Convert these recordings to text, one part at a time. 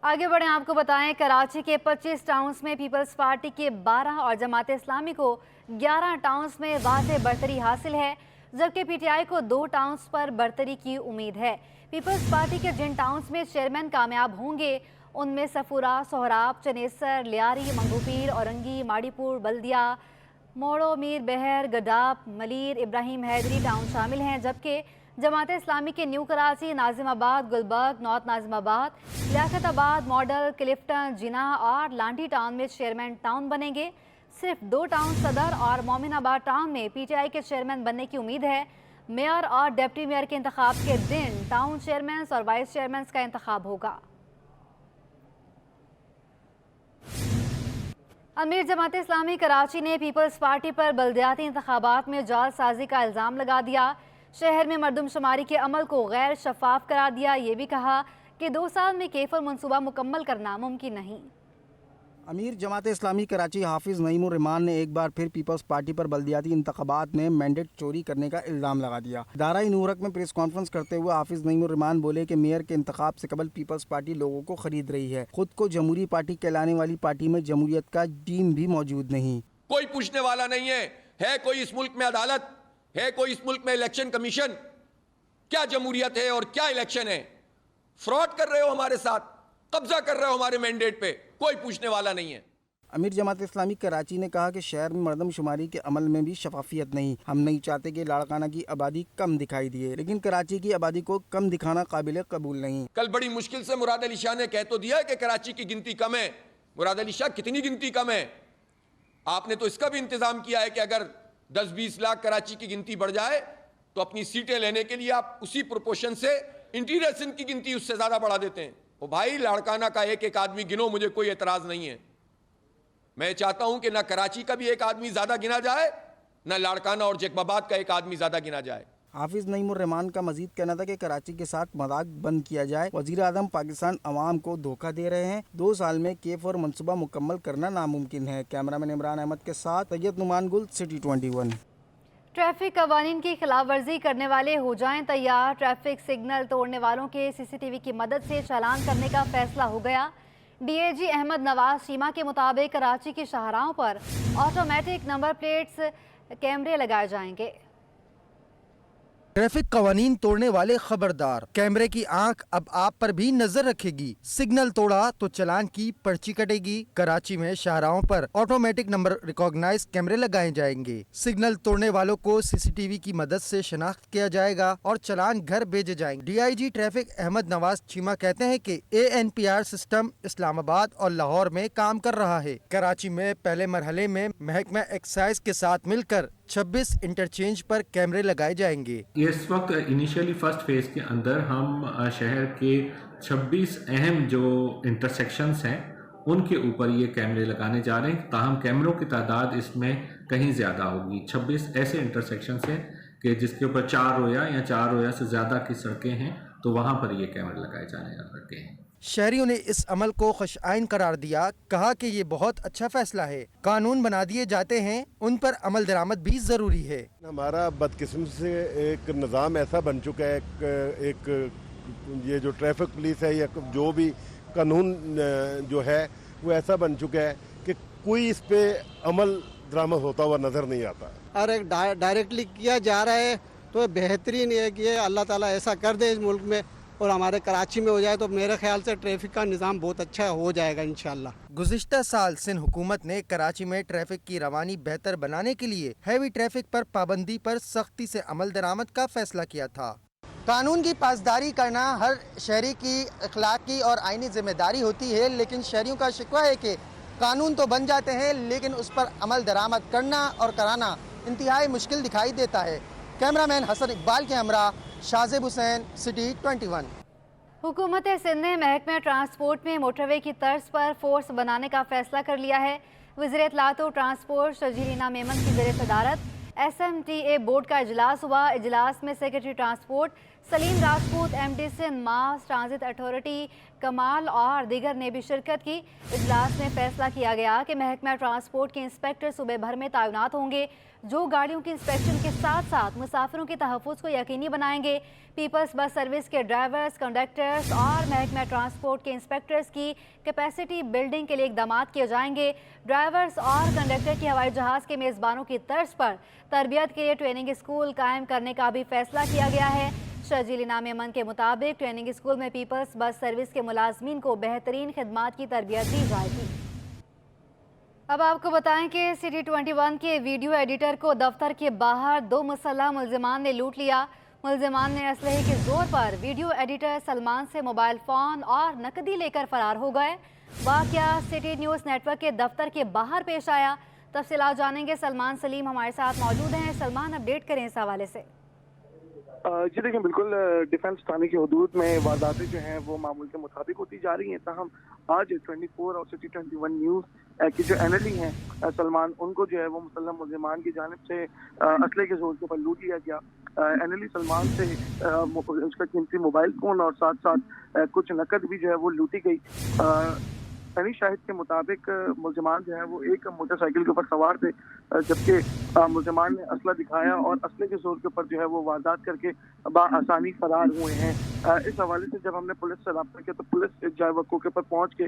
आगे बढ़ें, आपको बताएं कराची के 25 टाउन्स में पीपल्स पार्टी के 12 और जमात इस्लामी को 11 टाउन्स में वाज़ेह बढ़तरी हासिल है, जबकि पीटीआई को 2 टाउन्स पर बढ़तरी की उम्मीद है। पीपल्स पार्टी के जिन टाउन्स में चेयरमैन कामयाब होंगे उनमें सफूरा, सोहराब, चनेसर, लियारी, मंगूपीर, औरंगी, माड़ीपुर, बल्दिया, मोड़ो, मीर बहर, गडाप, मलीर, इब्राहिम हैदरी टाउन शामिल हैं, जबकि जमात इस्लामी के new Karachi, Nazimabad, Gulberg, north Nazimabad, Liaquatabad, model, Clifton, Jinnah और लांडी टाउन में चेयरमैन टाउन बनेंगे। सिर्फ 2 टाउन सदर और मोमिनाबाद टाउन में पीटीआई के चेयरमैन बनने की उम्मीद है। मेयर और डिप्टी मेयर के इंतखाब के दिन टाउन चेयरमैन और वाइस चेयरमैन का इंतखाब होगा। अमीर जमात इस्लामी कराची ने पीपल्स पार्टी पर बल्दियाती इंतखाबात में जालसाजी का इल्ज़ाम लगा दिया। शहर में मरदमशुमारी के अमल को गैर शफाफ करार दिया। ये भी कहा कि 2 साल में केफर मनसूबा मुकम्मल करना मुमकिन नहीं। अमीर जमात इस्लामी कराची हाफिज़ नईमुर रहमान ने एक बार फिर पीपल्स पार्टी पर बल्दियाती इंतखाबात में मैंडेट चोरी करने का इल्ज़ाम लगा दिया। दाराई नूरक में प्रेस कॉन्फ्रेंस करते हुए हाफिज़ नईमुर रहमान बोले कि मेयर के इंतखाब से कबल पीपल्स पार्टी लोगों को खरीद रही है। खुद को जमहूरी पार्टी कहलाने वाली पार्टी में जमहूरियत का जीन भी मौजूद नहीं। कोई पूछने वाला नहीं है कोई इस मुल्क में अदालत है, कोई इस मुल्क में इलेक्शन कमीशन? क्या जमहूरियत है और क्या इलेक्शन है? फ्रॉड कर रहे हो हमारे साथ, कब्जा कर रहे हो हमारे मैंडेट पे, कोई पूछने वाला नहीं है। अमीर जमात इस्लामी कराची ने कहा कि शहर में मरदमशुमारी के अमल में भी शफाफियत नहीं। हम नहीं चाहते कि लाड़काना की आबादी कम दिखाई दिए, लेकिन कराची की आबादी को कम दिखाना काबिल कबूल नहीं। कल बड़ी मुश्किल से मुराद अली शाह ने कह तो दिया है कि कराची की गिनती कम है। मुराद अली शाह, कितनी गिनती कम है? आपने तो इसका भी इंतजाम किया है कि अगर 10-20 लाख कराची की गिनती बढ़ जाए तो अपनी सीटें लेने के लिए आप उसी प्रोपोर्शन से इंटीरियर सिंध की गिनती उससे ज्यादा बढ़ा देते हैं। ओ भाई, लाड़काना का एक आदमी गिनो, मुझे कोई एतराज नहीं है। मैं चाहता हूं कि ना कराची का भी एक आदमी ज्यादा गिना जाए, ना लाड़काना और जैकबाबाद का एक आदमी ज्यादा गिना जाए। हाफिज़ नईमुर रहमान का मजीद कहना था कि कराची के साथ मजाक बंद किया जाए। वज़ीर आज़म पाकिस्तान अवाम को धोखा दे रहे हैं। 2 साल में केफ और मनसूबा मुकम्मल करना नामुमकिन है। कैमरामैन इमरान अहमद के साथ सैयद नुमान गुल, सिटी 21। ट्रैफिक कवानीन की खिलाफ वर्जी करने वाले हो जाएं तैयार। ट्रैफिक सिग्नल तोड़ने वालों के सीसीटीवी की मदद से चालान करने का फैसला हो गया। डीएजी अहमद नवाज शीमा के मुताबिक कराची की शाहराहों पर ऑटोमेटिक नंबर प्लेट्स कैमरे लगाए जाएंगे। ट्रैफिक कवानीन तोड़ने वाले खबरदार, कैमरे की आंख अब आप पर भी नजर रखेगी। सिग्नल तोड़ा तो चालान की पर्ची कटेगी। कराची में शाहराहों पर ऑटोमेटिक नंबर रिकॉग्नाइज कैमरे लगाए जाएंगे। सिग्नल तोड़ने वालों को सीसीटीवी की मदद से शनाख्त किया जाएगा और चालान घर भेजे जाएंगे। डीआईजी ट्रैफिक अहमद नवाज चीमा कहते हैं कि ANPR सिस्टम इस्लामाबाद और लाहौर में काम कर रहा है। कराची में पहले मरहले में महकमा एक्साइज के साथ मिलकर 26 इंटरचेंज पर कैमरे लगाए जाएंगे। इस वक्त इनिशियली फर्स्ट फेज के अंदर हम शहर के 26 अहम जो इंटरसेक्शंस हैं उनके ऊपर ये कैमरे लगाने जा रहे हैं। ताहम कैमरों की तादाद इसमें कहीं ज़्यादा होगी। 26 ऐसे इंटरसेक्शंस हैं कि जिसके ऊपर 4 रोया या 4 रोया से ज़्यादा की सड़कें हैं, तो वहाँ पर ये कैमरे लगाए जाने लगे हैं। शहरियों ने इस अमल को खुशआइन करार दिया। कहा कि ये बहुत अच्छा फैसला है। कानून बना दिए जाते हैं, उन पर अमल दरामद भी जरूरी है। हमारा बदकिस्मती से एक निज़ाम ऐसा बन चुका है, एक ये जो ट्रैफिक पुलिस है या जो भी कानून जो है वो ऐसा बन चुका है कि कोई इस पे अमल दरामद होता हुआ नजर नहीं आता। और एक डायरेक्टली किया जा रहा है तो बेहतरीन है कि अल्लाह ताला ऐसा कर दे इस मुल्क में और हमारे कराची में हो जाए तो मेरे ख्याल से ट्रैफिक का निज़ाम बहुत अच्छा हो जाएगा इंशाल्लाह। गुज़िश्ता साल सिंध हुकूमत ने कराची में ट्रैफिक की रवानी बेहतर बनाने के लिए हैवी ट्रैफिक पर पाबंदी पर सख्ती से अमल दरामद का फैसला किया था। कानून की पासदारी करना हर शहरी की अखलाकी और आईनी जिम्मेदारी होती है, लेकिन शहरियों का शिकवा है कि कानून तो बन जाते हैं लेकिन उस पर अमल दरामद करना और कराना इंतहाई मुश्किल दिखाई देता है। कैमरामैन हसन इकबाल के हमरा शाहजेब हुसैन, सिटी 21। हुकूमत सिंध ने महकमे ट्रांसपोर्ट में मोटरवे की तर्ज पर फोर्स बनाने का फैसला कर लिया है। वज़ीर इत्तलात और ट्रांसपोर्ट शजीरीना मेमन की ज़ेर सदारत SMTA बोर्ड का इजलास हुआ। इजलास में secretary transport Salim Rajput, MD Sindh mass transit authority Kamal और दीगर ने भी शिरकत की। इजलास में फैसला किया गया कि महकमा ट्रांसपोर्ट के इंस्पेक्टर सूबे भर में तैनात होंगे, जो गाड़ियों की इंस्पेक्शन के साथ साथ मुसाफिरों के तहफ़्फ़ुज़ को यकीनी बनाएंगे। पीपल्स बस सर्विस के ड्राइवर्स, कंडक्टर्स और महकमा ट्रांसपोर्ट के इंस्पेक्टर्स की कैपेसिटी बिल्डिंग के लिए इक़दामात किए जाएंगे। ड्राइवर्स और कंडक्टर की हवाई जहाज़ के मेज़बानों की तर्ज पर तरबियत के लिए ट्रेनिंग स्कूल कायम करने का भी फैसला किया गया है। शर्जील इनाम अमन के मुताबिक ट्रेनिंग स्कूल में पीपल्स बस सर्विस के मुलाजमीन को बेहतरीन खिदमात की तरबियत दी जाएगी। अब आपको बताएं कि सिटी 21 के वीडियो एडिटर को दफ्तर के बाहर 2 मुसल्लह मुल्जिमान ने लूट लिया। मुल्जिमान ने असलहे के जोर पर वीडियो एडिटर सलमान से मोबाइल फ़ोन और नकदी लेकर फरार हो गए। वाक़या सिटी न्यूज़ नेटवर्क के दफ्तर के बाहर पेश आया। तफसीलात जानेंगे, सलमान सलीम हमारे साथ मौजूद हैं। सलमान, अपडेट करें इस हवाले से। जी देखिए, बिल्कुल डिफेंस थाने की हदूद में वारदातें जो हैं वो मामूल के मुताबिक होती जा रही हैं। ताहम आज 24 और सिटी 21 न्यूज़ की जो एनएलई हैं सलमान, उनको जो है वो मुसल्लह मुल्जिमान की जानिब से असले के जोर के ऊपर लूट लिया गया। एनएलई सलमान से उसका कीमती मोबाइल फ़ोन और साथ साथ कुछ नकद भी जो है वो लूटी गई। सनी शाहिद के मुताबिक मुल्जिमान जो है वो एक मोटरसाइकिल के ऊपर सवार थे, जबकि मुल्जिमान ने असला दिखाया और असले के जोर के ऊपर जो है वो वारदात करके आसानी फरार हुए हैं। इस हवाले से जब हमने पुलिस से रब्ता किया तो पुलिस जो है वक़्क़े के ऊपर पहुँच के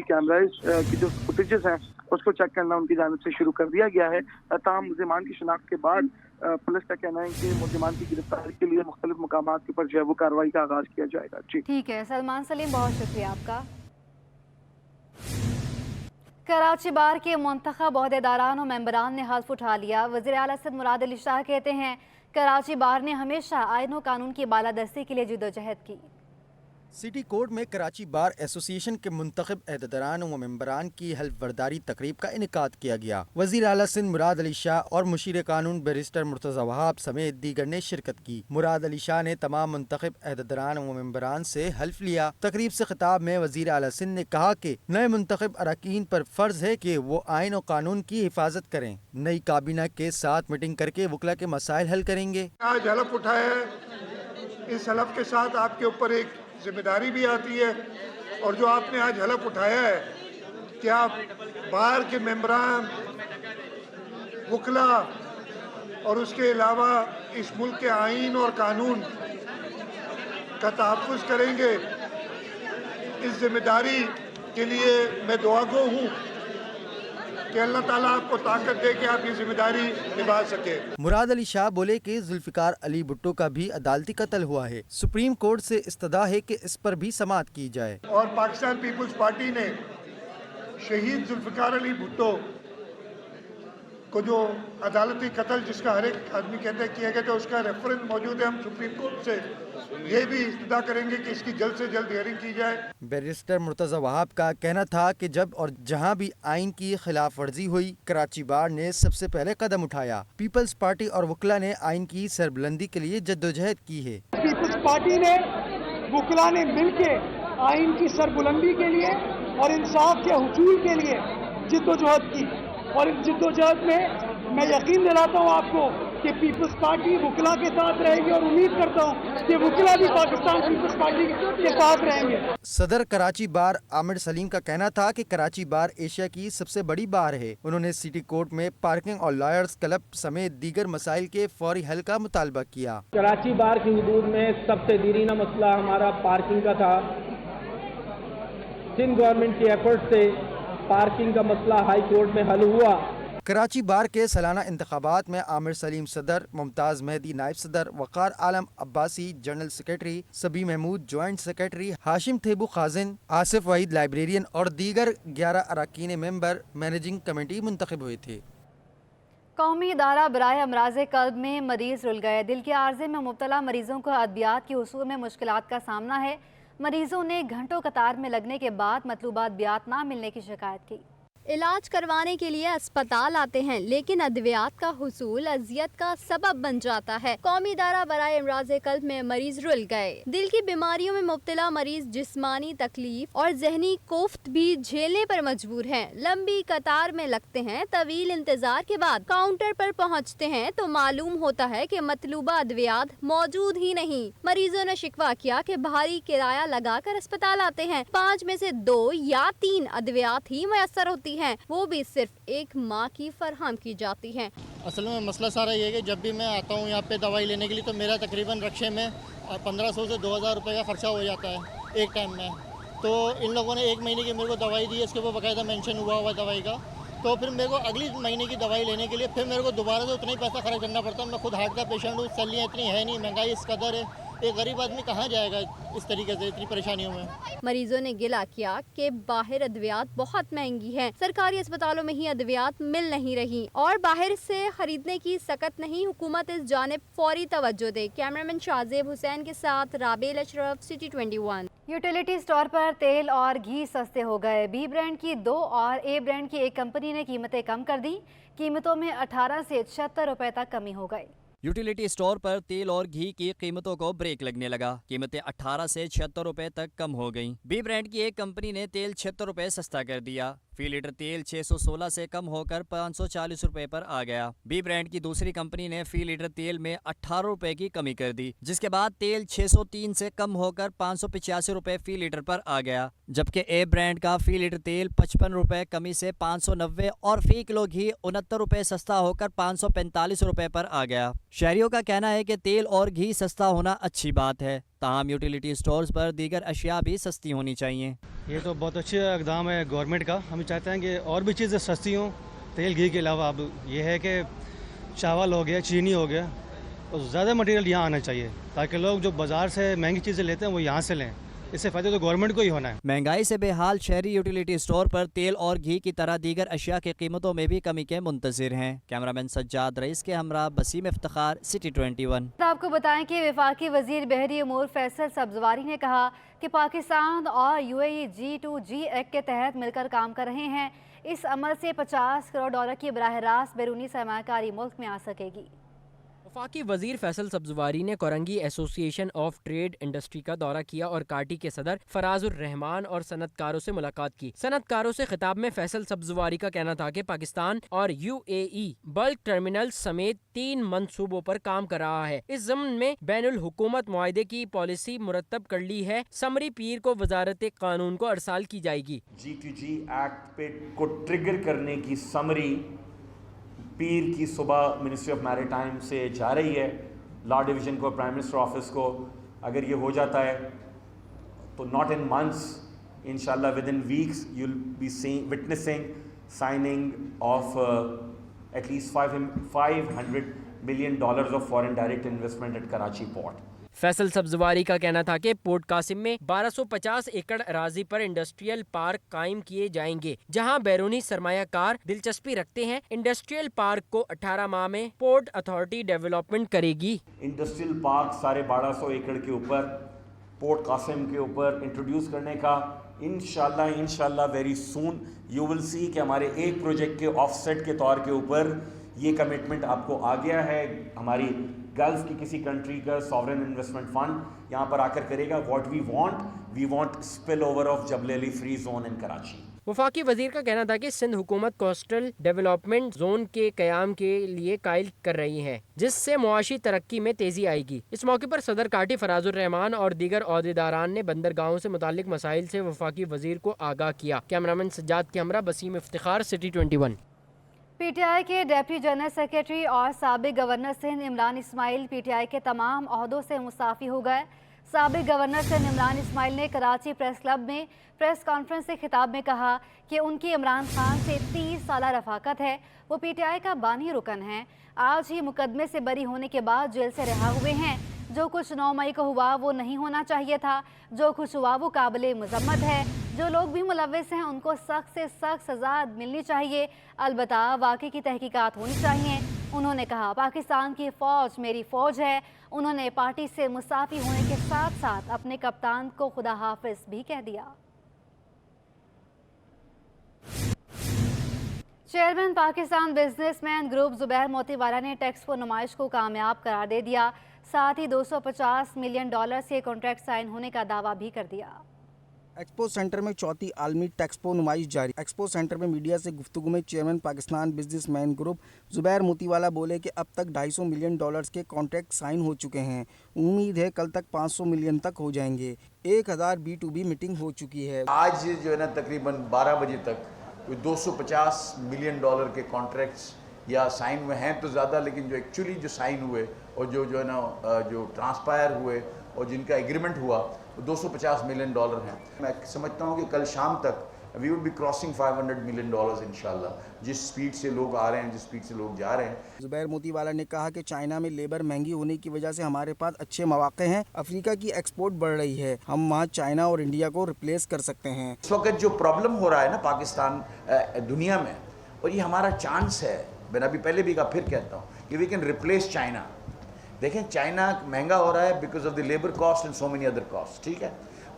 कैमराज की जो फुटेजेस हैं उसको चेक करना उनकी जानिब से शुरू कर दिया गया है। ताहम मुल्जिमान की शनाख्त के बाद पुलिस का कहना है कि मुल्जिमान की गिरफ्तारी के लिए मुख्तलिफ मकामात के ऊपर जो है वो कार्रवाई का आगाज़ किया जाएगा। जी ठीक है सलमान सलीम, बहुत शुक्रिया आपका। कराची बार के मुंतखब ओहदेदारान और मेंबरान ने हल्फ उठा लिया। वज़ीर आला सिंध मुराद अली शाह कहते हैं, कराची बार ने हमेशा आईन और कानून की बालादस्ती के लिए जिद्दोजहद की। सिटी कोर्ट में कराची बार एसोसिएशन के मुंतखब अहदेदारान व मेंबरान की हल्फ बर्दारी तकरीब का इनेकाद किया गया। वज़ीर आला सिंध मुराद अली शाह और मुशीर कानून बैरिस्टर मुर्तज़ा वहाब समेत दीगर ने शिरकत की। मुराद अली शाह ने तमाम मुंतखब अहदेदारान व मेंबरान से हल्फ लिया। तकरीब से खिताब में वज़ीर आला सिंध ने कहा कि नए मुंतखब अरकान पर फर्ज है कि वो आइन और कानून की हिफाजत करें। नई काबीना के साथ मीटिंग करके वकला के मसाइल हल करेंगे। आज हलफ उठाया है, इस हलफ के साथ आपके ऊपर एक जिम्मेदारी भी आती है, और जो आपने आज हलफ उठाया है कि आप बार के मेंबरान, वकला और उसके अलावा इस मुल्क के आइन और कानून का तहफ़्फ़ुज़ करेंगे, इस जिम्मेदारी के लिए मैं दुआगो हूँ कि अल्लाह ताला आपको ताकत दे कि आप ये जिम्मेदारी निभा सके। मुराद अली शाह बोले कि जुल्फ़िकार अली भुट्टो का भी अदालती कत्ल हुआ है। सुप्रीम कोर्ट से इस्तदा है कि इस पर भी समाअत की जाए। और पाकिस्तान पीपल्स पार्टी ने शहीद जुल्फ़िकार अली भुट्टो को जो अदालती कत्ल जिसका हर एक आदमी कहते हैं किया गया था, उसका रेफरेंस मौजूद है। हम सुप्रीम कोर्ट से ये भी इस्तदा करेंगे कि इसकी जल्द से जल्द हियरिंग की जाए। बैरिस्टर मुर्तज़ा वहाब का कहना था कि जब और जहां भी आइन की खिलाफ वर्जी हुई, कराची बार ने सबसे पहले कदम उठाया। पीपल्स पार्टी और वकला ने आइन की सरबुलंदी के लिए जद्दोजहद की है। पीपल्स पार्टी ने, वकला ने मिलके आइन की सरबुलंदी के लिए और इंसाफ के हुसूल के लिए जद्दोजहद की, और इस जद्दोजहद में मैं यकीन दिलाता हूँ आपको कि पीपल्स पार्टी वकला के साथ रहेगी, और उम्मीद करता हूँ कि वकला भी पाकिस्तान पीपल्स पार्टी के साथ रहेंगे। सदर कराची बार आमिर सलीम का कहना था कि कराची बार एशिया की सबसे बड़ी बार है। उन्होंने सिटी कोर्ट में पार्किंग और लॉयर्स क्लब समेत दीगर मसाइल के फौरी हल का मुतालबा किया। कराची बार की हदूद में सबसे दीरीना मसला हमारा पार्किंग का था। सिंध गवर्नमेंट की एफर्ट से पार्किंग का मसला हाई कोर्ट में हल हुआ। कराची बार के सालाना इंतखाबात में आमिर सलीम सदर, मुमताज़ मेहदी नायब सदर, Waqar Alam Abbasi general secretary, Sabi Mahmood joint secretary, Hashim Thebo खाजिन, आसिफ वहीद लाइब्रेरियन और दीगर 11 अरकान मेंबर मैनेजिंग कमेटी मुंतखब हुए थे। कौमी इदारा बराए अमराज़े क़ल्ब में मरीज़ रुल गए। दिल के आर्जे में मुब्तला मरीजों को अद्वियात के हुसूल में मुश्किलात का सामना है। मरीजों ने घंटों कतार में लगने के बाद मतलूबा अद्वियात ना मिलने की शिकायत की। इलाज करवाने के लिए अस्पताल आते हैं, लेकिन अद्वियात का हुसूल अजियत का सबब बन जाता है। कौमी इदारा बराए इमराज़ कल्ब में मरीज रुल गए। दिल की बीमारियों में मुब्तला मरीज जिस्मानी तकलीफ और जहनी कोफ्त भी झेलने पर मजबूर हैं। लंबी कतार में लगते हैं, तवील इंतजार के बाद काउंटर पर पहुंचते हैं तो मालूम होता है कि मतलूबा अद्वियात मौजूद ही नहीं। मरीजों ने शिकवा किया कि भारी किराया लगाकर अस्पताल आते हैं, 5 में से 2 या 3 अद्वियात ही मैसर होती हैं, वो भी सिर्फ एक माह की फरहम की जाती हैं। असल में मसला सारा ये है कि जब भी मैं आता हूँ यहाँ पे दवाई लेने के लिए तो मेरा तकरीबन रक्शे में 1500 से 2000 रुपये का खर्चा हो जाता है एक टाइम में। तो इन लोगों ने 1 महीने की मेरे को दवाई दी है, इसके ऊपर बाकायदा मेंशन हुआ हुआ दवाई का। तो फिर मेरे को अगली महीने की दवाई लेने के लिए फिर मेरे को दोबारा से उतना ही पैसा खर्च करना पड़ता है। मैं खुद हार्ट का पेशेंट हूँ, सैलरियाँ इतनी है नहीं, महंगाई इस कदर है, एक गरीब आदमी कहाँ जाएगा इस तरीके से इतनी परेशानियों में। मरीजों ने गिला किया कि बाहर अद्वियात बहुत महंगी हैं, सरकारी अस्पतालों में ही अद्वियात मिल नहीं रही और बाहर से खरीदने की सकत नहीं। हुकूमत इस जानिब फौरी तवज्जो दे। कैमरामैन शाहजेब हुसैन के साथ राबेल अशरफ, सिटी 21। यूटिलिटी स्टोर पर तेल और घी सस्ते हो गए। बी ब्रांड की 2 और ए ब्रांड की एक कंपनी ने कीमतें कम कर दी। कीमतों में 18 से 76 रुपए तक कमी हो गई। यूटिलिटी स्टोर पर तेल और घी की कीमतों को ब्रेक लगने लगा। कीमतें 18 से 76 रुपए तक कम हो गईं। बी ब्रांड की एक कंपनी ने तेल 76 रुपए सस्ता कर दिया। फी लीटर तेल 616 से कम होकर 540 रुपए पर आ गया। बी ब्रांड की दूसरी कंपनी ने फी लीटर तेल में 18 रुपए की कमी कर दी, जिसके बाद तेल 603 से कम होकर 585 रुपए फी लीटर पर आ गया। जबकि ए ब्रांड का फी लीटर तेल 55 रुपए कमी से 590 और फी किलो घी 69 रुपए सस्ता होकर 545 रुपए पर आ गया। शहरियों का कहना है कि तेल और घी सस्ता होना अच्छी बात है, ताहम यूटिलिटी स्टोर्स पर दीगर अशिया भी सस्ती होनी चाहिए। ये तो बहुत अच्छे इक़दाम है गवर्नमेंट का। हम चाहते हैं कि और भी चीज़ें सस्ती हों तेल घी के अलावा। अब ये है कि चावल हो गया, चीनी हो गया, और ज़्यादा मटेरियल यहाँ आना चाहिए ताकि लोग जो बाज़ार से महंगी चीज़ें लेते हैं वो यहाँ से लें। इससे फ़ायदा तो गवर्नमेंट को ही होना है। महंगाई से बेहाल शहरी यूटिलिटी स्टोर पर तेल और घी की तरह दीगर अशिया की कीमतों में भी कमी के मुंतज़िर हैं। कैमरामैन सज्जाद रईस के हमरा बसीम इफ्तिखार, सिटी 21। आपको बताएं कि वफाकी वजीर बहरी उमूर फैसल सब्जवारी ने कहा कि पाकिस्तान और UAE G2G एक्ट के तहत मिलकर काम कर रहे हैं। इस अमल से $50 करोड़ की बराह रास्त बैरूनी सरमायाकारी मुल्क में आ सकेगी। वफाकी वजीर फैसल सब्जवारी ने Korangi association of trade industry का दौरा किया और काटी के सदर फराजुर रहमान और सनतकारों से मुलाकात की। सनतकारों से खिताब में फैसल सब्जवारी का कहना था कि पाकिस्तान और UAE बल्क टर्मिनल समेत 3 मंसूबों पर काम कर रहा है। इस ज़मन में बैनुल हुकूमत मुआहदे की पॉलिसी मुरतब कर ली है। समरी पीर को वजारत कानून को अरसाल की जाएगी। G2G एक्ट पे को ट्रिगर करने की समरी पीर की सुबह मिनिस्ट्री ऑफ मैरीटाइम से जा रही है लॉ डिवीज़न को, प्राइम मिनिस्टर ऑफिस को। अगर ये हो जाता है तो नॉट इन मंथ्स, इंशाल्लाह with in weeks you will be witnessing signing off at least $500 million of foreign direct investment at Karachi port. Faisal Sabzwari का कहना था कि पोर्ट कासिम में 1250 एकड़ अराजी पर इंडस्ट्रियल पार्क कायम किए जाएंगे, जहां बैरूनी सरमायाकार दिलचस्पी रखते हैं। इंडस्ट्रियल पार्क को 18 माह में पोर्ट अथॉरिटी डेवलपमेंट करेगी। इंडस्ट्रियल पार्क 1250 एकड़ के ऊपर पोर्ट कासिम के ऊपर इंट्रोड्यूस करने का इंशाल्लाह very soon you will see कि हमारे एक प्रोजेक्ट के ऑफसेट के तौर के ऊपर ये कमिटमेंट आपको आ गया है। हमारी गल्फ की किसी कंट्री का सॉवरेन इन्वेस्टमेंट फंड यहाँ पर आकर करेगा। What we want spill over of Jebel free zone in Karachi. वफाकी वजीर का कहना था कि सिंध हुकूमत कोस्टल डेवलपमेंट जोन के कयाम के लिए कायल कर रही है, जिससे मुआशी तरक्की में तेजी आएगी। इस मौके पर सदर काटी फराजुर रहमान और दीगर ओहदेदारान ने बंदरगाहों से मुतालिक मसाइल से वफाकी वजीर को आगाह किया। कैमरामैन सज्जाद के हमरा बसीम इफ्तिखार, सिटी 21। PTI के डिप्टी जनरल सेक्रेटरी और साबिक गवर्नर सिंध इमरान इस्माइल PTI के तमाम ओहदों से मुस्ताफ़ी हो गए। साबिक गवर्नर सिंध इमरान इस्माइल ने कराची प्रेस क्लब में प्रेस कॉन्फ्रेंस से खिताब में कहा कि उनकी इमरान खान से 30 साल रफ़ाकत है। वो PTI का बानी रुकन है। आज ही मुकदमे से बरी होने के बाद जेल से रिहा हुए हैं। जो कुछ 9 मई को हुआ वो नहीं होना चाहिए था। जो कुछ हुआ वो काबिले मज़म्मत है। जो लोग भी मुलव्विस हैं उनको सख्त से सख्त सज़ा मिलनी चाहिए। अलबत्ता वाक़ई की तहकीकात होनी चाहिए। उन्होंने कहा पाकिस्तान की फ़ौज मेरी फ़ौज है। उन्होंने पार्टी से मुसाफ़ी होने के साथ साथ अपने कप्तान को खुदा हाफिज़ भी कह दिया। Chairman Pakistan businessman group Zubair Motiwala ने टेक्सपो नुमाइश को कामयाब करार दे दिया। साथ ही $250 मिलियन के कॉन्ट्रैक्ट साइन होने का दावा भी कर दिया। एक्सपो सेंटर में चौथी आलमी टेक्सपो नुमाइश जारी। एक्सपो सेंटर में मीडिया से गुफ्तगू में chairman Pakistan businessman group Zubair Motiwala बोले कि अब तक $250 मिलियन के कॉन्ट्रैक्ट साइन हो चुके हैं। उम्मीद है कल तक 500 मिलियन तक हो जाएंगे। 1000 B2B मीटिंग हो चुकी है। आज जो है ना तकरीबन 12 बजे तक 250 मिलियन के कॉन्ट्रैक्ट्स या साइन हुए हैं तो ज़्यादा, लेकिन जो एक्चुअली जो साइन हुए और जो है ना जो ट्रांसपायर हुए और जिनका एग्रीमेंट हुआ वो 250 मिलियन हैं। मैं समझता हूँ कि कल शाम तक we would be crossing 500 million इंशाल्लाह, जिस स्पीड से लोग आ रहे हैं, जिस स्पीड से लोग जा रहे हैं। जुबैर मोतीवाला ने कहा कि चाइना में लेबर महंगी होने की वजह से हमारे पास अच्छे मौके हैं। अफ्रीका की एक्सपोर्ट बढ़ रही है, हम वहाँ चाइना और इंडिया को रिप्लेस कर सकते हैं। इस वक्त जो प्रॉब्लम हो रहा है ना पाकिस्तान दुनिया में, और ये हमारा चांस है, मैंने अभी पहले भी कहा फिर कहता हूँ कि वी कैन रिप्लेस चाइना। देखें चाइना महंगा हो रहा है because of the labour cost and so many other cost, ठीक है,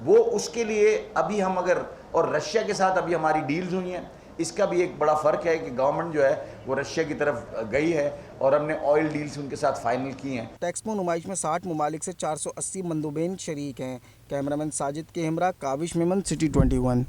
वो उसके लिए अभी हम अगर, और रशिया के साथ अभी हमारी डील्स हुई हैं, इसका भी एक बड़ा फ़र्क है कि गवर्नमेंट जो है वो रशिया की तरफ गई है और हमने ऑयल डील्स उनके साथ फाइनल की हैं। टेक्सपो नुमाइश में 60 ममालिक से 480 मंदुबैन शरीक हैं। कैमरामैन साजिद के हमरा, काविश मेमन, सिटी 21।